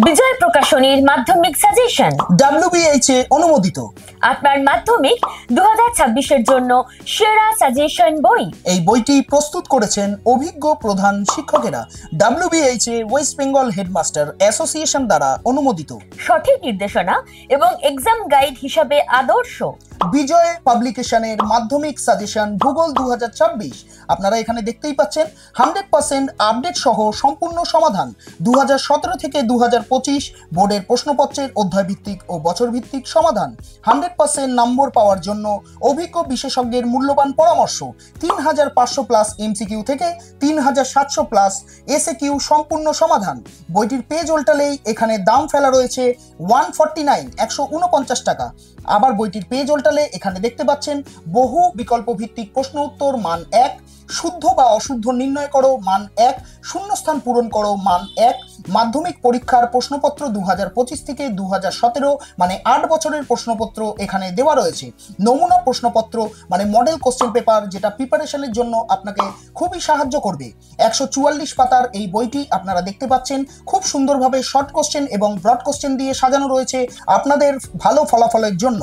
বিজয় প্রকাশনীর মাধ্যমিক suggestion WBHA অনুমোদিত। আপনার মাধ্যমিক 2026 এর জন্য সেরা সাজেশন বই। এই বইটি প্রস্তুত করেছেন অভিজ্ঞ প্রধান শিক্ষকেরা। WBHA West Bengal headmaster association দ্বারা অনুমোদিত। সঠিক নির্দেশনা এবং এক্সাম গাইড হিসাবে আদর্শ। বিজয় পাবলিকেশনের মাধ্যমিক সাজেশন ভূগোল 2026 আপনারা এখানে দেখতেই পাচ্ছেন 100% আপডেট সহ সম্পূর্ণ সমাধান। 2017 থেকে 2025 বোর্ডের প্রশ্নপত্রের অধ্যায় ভিত্তিক ও বছর ভিত্তিক সমাধান। 100% নম্বর পাওয়ার জন্য অভিজ্ঞ বিশেষজ্ঞের মূল্যবান পরামর্শ। 3500 প্লাস MCQ থেকে 3700 প্লাস SAQ সম্পূর্ণ সমাধান। বইটির পেজ উল্টালেই এখানে দাম ফেলা রয়েছে 149 টাকা। আবার বইটির পেজ উল্টালে এখানে দেখতে পাচ্ছেন বহু বিকল্প ভিত্তিক প্রশ্ন উত্তর মান 1, শুদ্ধ বা অশুদ্ধ নির্ণয় করো মান 1, শূন্যস্থান পূরণ করো মান 1, মাধ্যমিক পরীক্ষার প্রশ্নপত্র 2025 থেকে 2017 মানে 8 বছরের প্রশ্নপত্র এখানে দেওয়া রয়েছে। নমুনা প্রশ্নপত্র মানে মডেল কোশ্চেন পেপার, যেটা প্রিপারেশনের জন্য আপনাকে খুবই সাহায্য করবে। 144 পাতার এই বইটি আপনারা দেখতে পাচ্ছেন খুব সুন্দরভাবে শর্ট কোশ্চেন এবং ব্রড কোশ্চেন দিয়ে সাজানো রয়েছে আপনাদের ভালো ফলাফলের জন্য।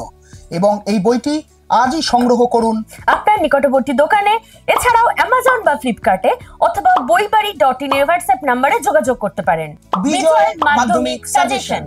এবং এই বইটি আজই সংগ্রহ করুন আপনার নিকটবর্তী দোকানে, এছাড়াও অ্যামাজন বা ফ্লিপকার্টে অথবা বইবাড়ি.in এর হোয়াটসঅ্যাপ নম্বরে যোগাযোগ করতে পারেন। বিজয় মাধ্যমিক সাজেশন।